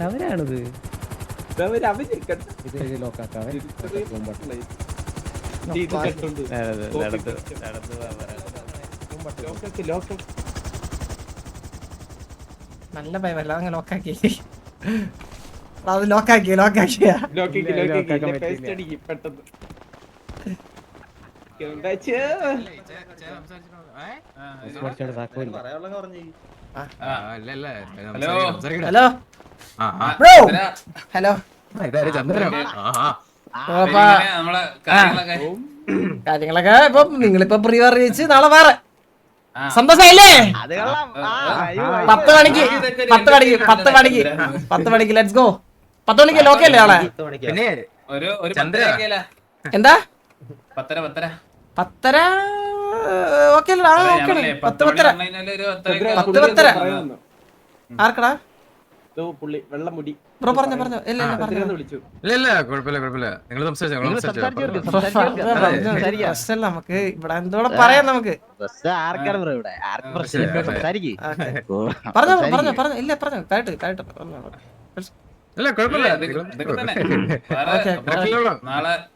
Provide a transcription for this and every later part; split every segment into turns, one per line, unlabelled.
അവരാണിത്.
നല്ല ഭയമല്ല അങ്ങ് ലോക്കാക്കി. അത് ലോക്കാക്കിയ ഹലോ ബ്രോ. ഹലോ കാര്യങ്ങളൊക്കെ ഇപ്പൊ നിങ്ങളിപ്പോ പ്രീ അറിയിച്ച് നാളെ വേറെ സന്തോഷായില്ലേ? 10 മണിക്ക് ലെറ്റ്സ് ഗോ. 10 മണിക്ക് ലോക്കെ അല്ലേ ആളെ? എന്താ 10:30 ഓക്കെ അല്ലേ? 10:10 ആർക്കടാ
വെള്ളമുടി
ബ്രോ പറഞ്ഞോ. ഇല്ല നമുക്ക് ഇവിടെ എന്തോടെ പറയാം. നമുക്ക് പറഞ്ഞോ. ഇല്ല പറഞ്ഞോ കേട്ട് പറഞ്ഞോ.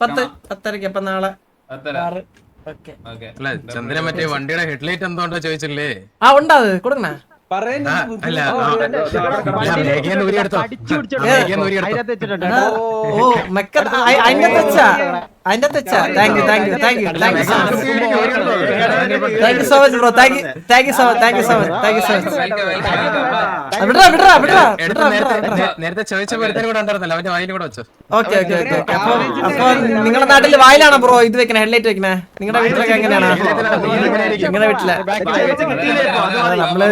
10:30 അപ്പൊ നാളെ
ചന്ദ്രൻ മറ്റേ വണ്ടിയുടെ ഹെഡ്ലൈറ്റ് എന്തോണ്ടോ ചോദിച്ചില്ലേ?
ഉണ്ട് അത് കൊടുക്കണേ.
ഓ
അതിന്റെ തെച്ചാ. Thank you so much bro. Thank you so much.
നേരത്തെ ചോദിച്ച കൂടെ ഉണ്ടായിരുന്നല്ലോ, അവന്റെ വായിലും കൂടെ വെച്ചോ.
ഓക്കെ. അപ്പൊ നിങ്ങളുടെ നാട്ടില് വായിലാണോ ബ്രോ ഇത് വെക്കണേ, ഹെഡ്ലൈറ്റ് വെക്കണേ? നിങ്ങളുടെ വീട്ടിലൊക്കെ എങ്ങനെയാണ്? നിങ്ങളുടെ വീട്ടില് നമ്മള്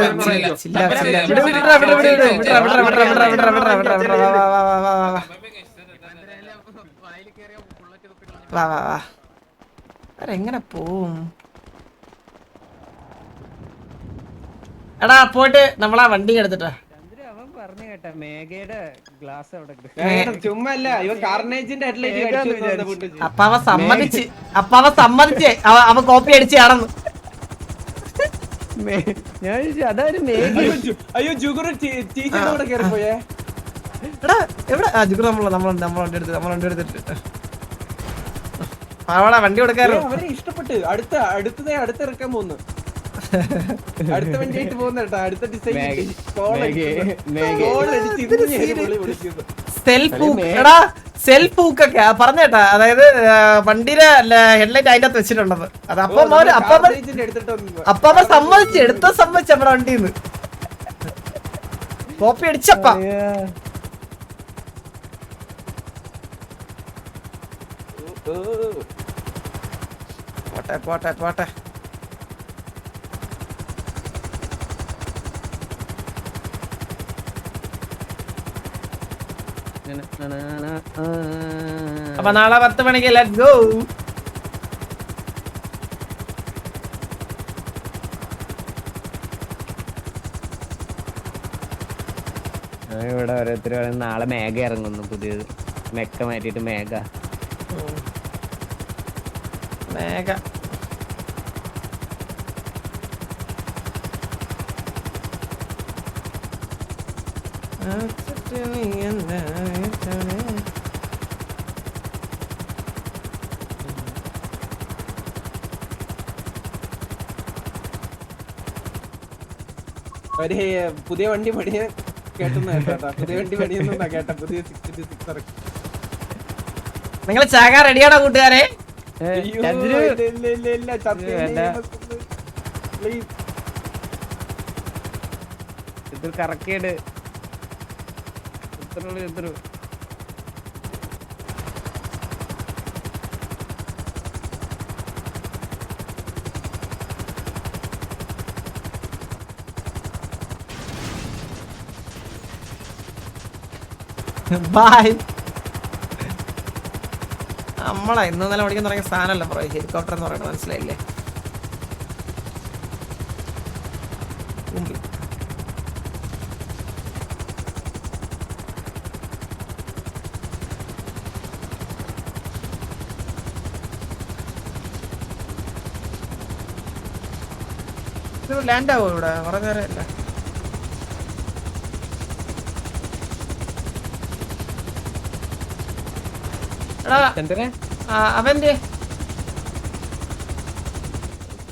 എങ്ങനെ പോവും? എടാ പോയിട്ട് നമ്മളാ വണ്ടി എടുത്തിട്ടാ. അപ്പാവ സമ്മതിച്ച് അവ കോപ്പി അടിച്ച് ആണെന്ന്.
അയ്യോ ജുഗുറു ടീച്ചറോടെ കേറിപ്പോയേ.
എടാ എവിടെ ജുഗുറു? നമ്മളെ എടുത്തിട്ട് അവളെ വണ്ടി കൊടുക്കാറ്.
അവരെ ഇഷ്ടപ്പെട്ട് അടുത്ത ഇറക്കാൻ പോകുന്നു. അടുത്ത വണ്ടിയായിട്ട് പോകുന്ന കേട്ടോ. അടുത്ത ഡിസൈൻ
സെൽഫ് ഹൂക്കൊക്കെ പറഞ്ഞേട്ടാ. അതായത് വണ്ടിയുടെ ഹെഡ്ലൈറ്റ് അതിന്റെ അകത്ത് വെച്ചിട്ടുള്ളത്. അത് അപ്പൊ സമ്മതിച്ച് നമ്മുടെ വണ്ടിന്ന് കോപ്പി അടിച്ചപ്പ. പോട്ടെ അപ്പൊ നാളെ 10 മണിക്ക് ലെറ്റ്സ് ഗോ.
ഇവിടെ ഓരോരുത്തർ നാളെ മേഘ ഇറങ്ങുന്നു, പുതിയത് മെക്ക മാറ്റിട്ട് മേഘ.
പുതിയ വണ്ടി പണിയ കേട്ടെന്ന് കേട്ടാ. പുതിയ വണ്ടി പണിയൊന്നും കേട്ടാ. പുതിയ 6
നിങ്ങൾ ചാകാൻ റെഡിയാണോ കൂട്ടുകാരെ?
കറക്കേട്
ബൈ. നമ്മളെ ഇന്ന് നല്ല പഠിക്കാൻ തുടങ്ങിയ സാധനമല്ല ബ്രോ ഹെലികോപ്റ്റർ എന്ന് പറയുന്നത്, മനസ്സിലായില്ലേ? ലാൻഡ് ആവോ ഇവിടെ കുറെ നേരം അല്ല
ചന്ദ്രൻ
അവന്റെ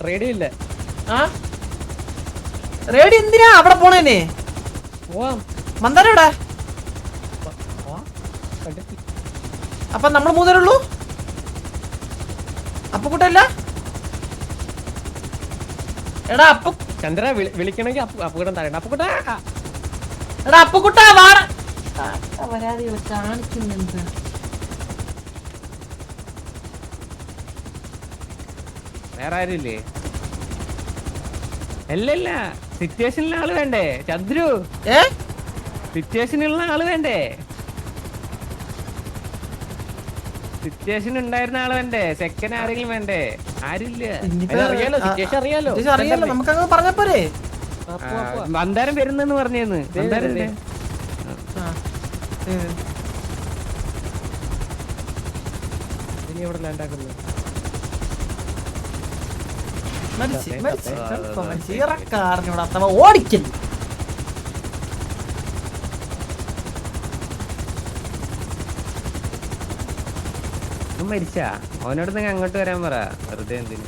റേഡിയോ ഇല്ല.
ആ റേഡി എന്തിനാ അവിടെ പോണേനെ മന്ദാരം എവിടെ അപ്പൊ നമ്മൾ മൂന്നേരുള്ളൂ അപ്പുക്കുട്ടല്ല എടാ അപ്പു
ചന്ദ്ര വിളിക്കണമെങ്കിൽ അപ്പുകൂട്ടം തരണ്ട. അപ്പുകൂട്ട
എടാ അപ്പുക്കുട്ടാ വാട വരാതെ കാണിക്കുന്നുണ്ട്.
വേറെ ആരുമില്ലേ? അല്ലല്ല സിറ്റുവേഷനിലുള്ള ആള് വേണ്ടേ ചന്ദ്രു? സിറ്റുവേഷനുള്ള ആള് വേണ്ടേ? സിറ്റുവേഷൻ ഉണ്ടായിരുന്ന ആള് വേണ്ടേ? സെക്കൻഡ് ആരെങ്കിലും വേണ്ടേ? ആരില്ല. അറിയാലോ സിറ്റുവേഷൻ അറിയാലോ.
അറിയാലോ നമുക്ക് അങ്ങ് പറഞ്ഞ പോരെ.
മന്ദാരം വരുന്നെന്ന് പറഞ്ഞേന്ന്. മന്ദാരം ഇനി എവിടെ ലാൻഡാക്കുന്നു?
ഓടിക്കൽ
മരിച്ചാ അവനോട് നിങ്ങൾ അങ്ങോട്ട് വരാൻ പറ. വെറുതെ എന്തിന്?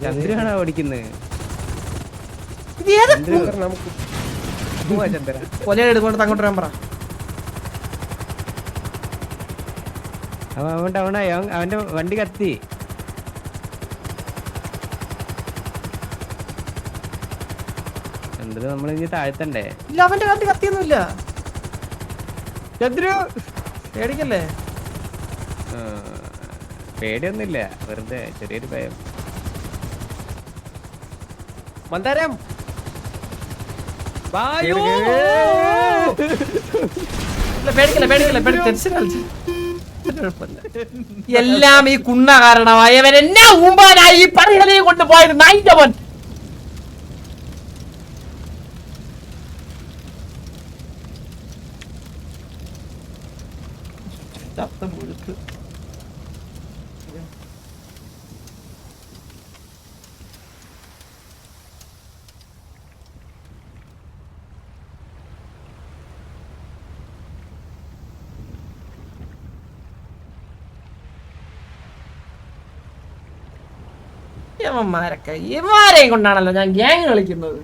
ചന്ദ്രനാണോ ഓടിക്കുന്നത്?
എടുക്കൊണ്ട് അങ്ങോട്ട് വരാൻ പറ.
അവന്റെ വണ്ടി കത്തി. എന്തത് നമ്മൾ ഇനി താഴ്ത്തണ്ടേ?
ഇല്ല അവന്റെ വണ്ടി കത്തിയൊന്നുമില്ല.
ചന്ദ്രു
പേടിക്കല്ലേ?
പേടിയൊന്നുമില്ല, വെറുതെ ചെറിയൊരു ഭയം. മന്ദാരം
എല്ലാം ഈ കുണ്ണ കാരണമായവരെന്നാ ഊമ്പാനായി പറയലേ കൊണ്ടുപോയത് നായിന്റെ ശബ്ദം മുഴുക്ക് ഇവന്മാരെയും കൊണ്ടാണല്ലോ ഞാൻ ഗ്യാങ് കളിക്കുന്നത്.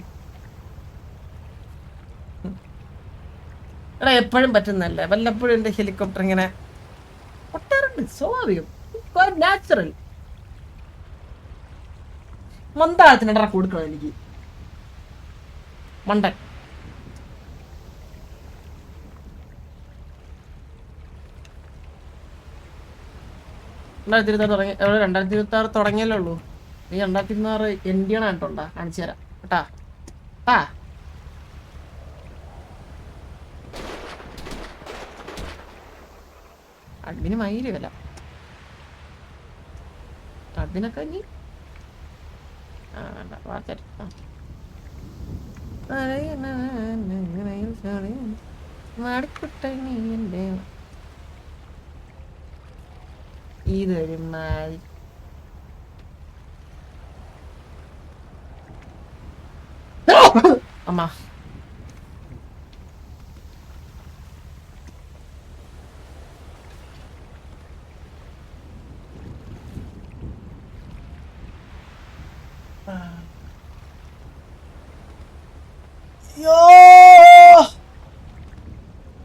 എടാ എപ്പോഴും പറ്റുന്നല്ല, വല്ലപ്പോഴും എന്റെ ഹെലികോപ്റ്റർ ഇങ്ങനെ പൊട്ടാറുണ്ട്. സ്വാഭാവികം, നാച്ചുറൽ. മന്ദാരത്തിനിട കൊടുക്കണം എനിക്ക് മണ്ടൻ. തുടങ്ങി 2026 തുടങ്ങിയല്ലേ ഉള്ളൂ. ഈ 2026 എന്തിയാണ് കേട്ടോണ്ടാ കാണിച്ചു തരാം കേട്ടാ. അഡ്മിന് മയില് വില. അഡ്മിനൊക്കെ ഇനി ഇതൊരു മാതി അമ്മ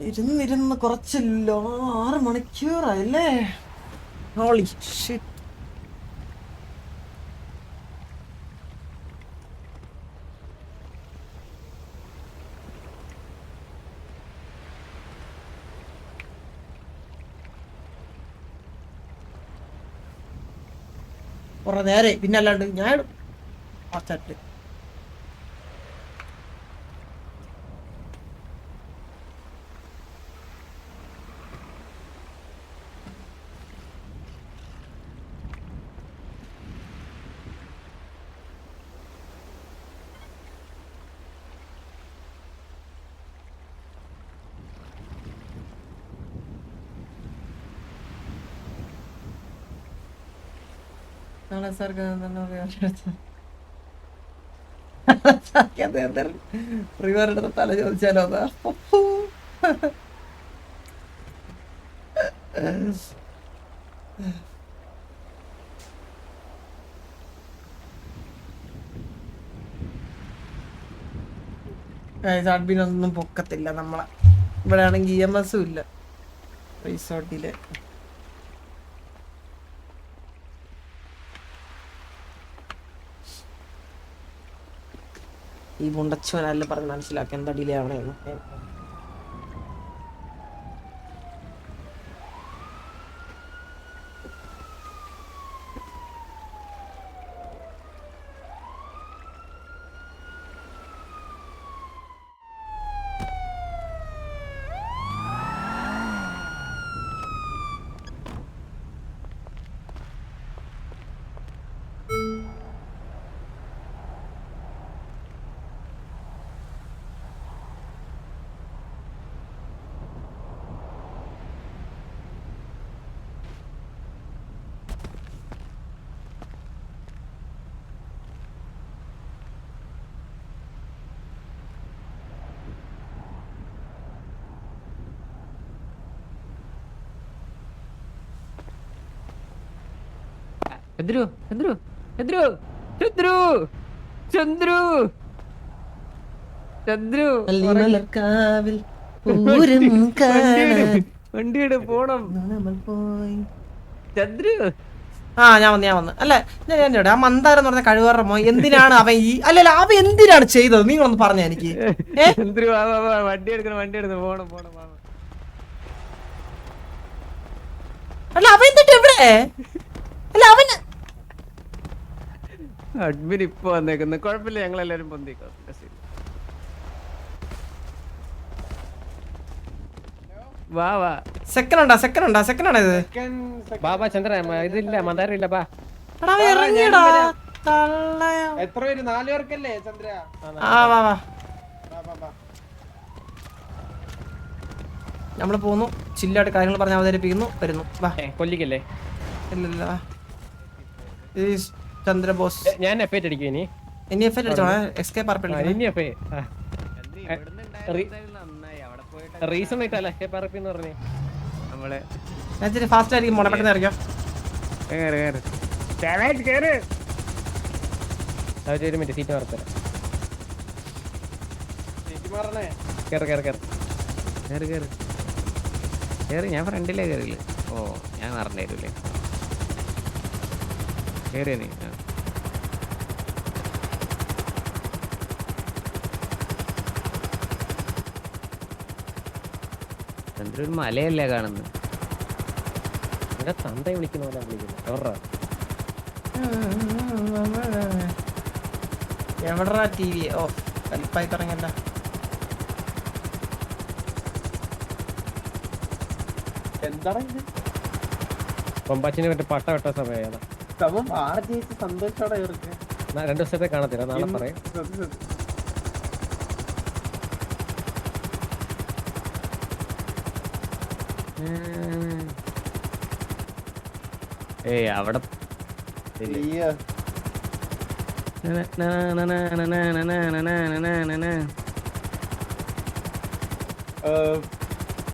ഇരുന്നിരുന്ന് കുറച്ചല്ലോ 6 മണിക്കൂറായില്ലേ. Holy shit. കുറെ നേരെ പിന്നെ അല്ലാണ്ട് ഞാൻ പച്ചാട്ട് നാളെ സാർക്ക് റിവറിന്റെ തല ചോദിച്ചാലോ അതാ അഡ്മിനൊന്നും പൊക്കത്തില്ല നമ്മളെ. ഇവിടെ ആണെങ്കിൽ EMS ഇല്ല റിസോർട്ടില്. ഈ മുണ്ടച്ചവനല്ല പറഞ്ഞ് മനസ്സിലാക്കി എന്താ ഡിലേ ആവണേന്ന്.
ചന്ദ്രു ചന്ദ്രു ചന്ദ്രു ചന്ദ്രു ചന്ദ്രു ചന്ദ്രു വണ്ടിയുടെ പോണം ചന്ദ്രു.
ഞാൻ വന്ന് അല്ല ഞാൻ ആ മന്ദാരം എന്ന് പറഞ്ഞ കഴിവാറ മോ എന്തിനാണ് അവൻ ഈ അല്ലല്ല അവൻ എന്തിനാണ് ചെയ്തത് നിങ്ങളൊന്ന് പറഞ്ഞ എനിക്ക്.
ചന്ദ്രു വണ്ടി എടുക്കണം പോണം പോണം.
അല്ല അവൻ എന്നിട്ട് എവിടെ അല്ല അവൻ
അഡ്മിൻ ഇപ്പൊ വന്നേക്കുന്നു. കുഴപ്പമില്ല, ഞങ്ങളെല്ലാരും പൊന്തിക്കാം. വാ വാ
സെക്കൻഡ് ആണ് ഇത്.
ബാബാ ചന്ദ്ര ഇതില്ല മന്ദാരം ഇല്ല. ബാ
ഇറങ്ങിയടാ
എത്ര പേര്? 4 പേർക്കല്ലേ ചന്ദ്ര?
വാ നമ്മള് പോന്നു. ചില്ലായിട്ട് കാര്യങ്ങൾ പറഞ്ഞ് അവതരിപ്പിക്കുന്നു. വരുന്നു. വാ
കൊല്ലിക്കല്ലേ?
ഇല്ല ഈ ചന്ദ്ര ബോസ്
ഞാൻ എഫ് അടിക്കും.
ഇനി എഫ് അടിച്ചോളാം. എസ്കേപ്പ്
റീസൺ ഇട്ടല്ല എസ്കേപ്പ് ആർപി എന്ന് പറഞ്ഞേ. നമ്മള്
ഞാൻ ഇച്ചിരി ഫാസ്റ്റ് ആയിരിക്കും മോളെ. പെട്ടെന്ന് ഇറങ്ങിയോ.
ഒരു മിനിറ്റ് സീറ്റ് മാറത്തരാം. കേറി. ഞാൻ ഫ്രണ്ടിലേ കയറില്ല. ഓ ഞാൻ മറന്നു തരൂലേ. കേറിയ നീ. ചന്ദ്ര ഒരു മലയല്ലേ കാണുന്നത്? എന്റെ തന്തയെ വിളിക്കുന്ന പോലെ വിളിക്കുന്നത്.
എവിടാ TV? ഓ കലിപ്പായി തുടങ്ങല്ല.
എന്താണ് ഇത്?
കൊമ്പാച്ചിനെ പറ്റി പട്ട വെട്ട സമയം
സന്തോഷോടെ
2 ദിവസത്തെ കാണത്തില്ല. നാളെ പറയാം. ഏയ് അവിടെ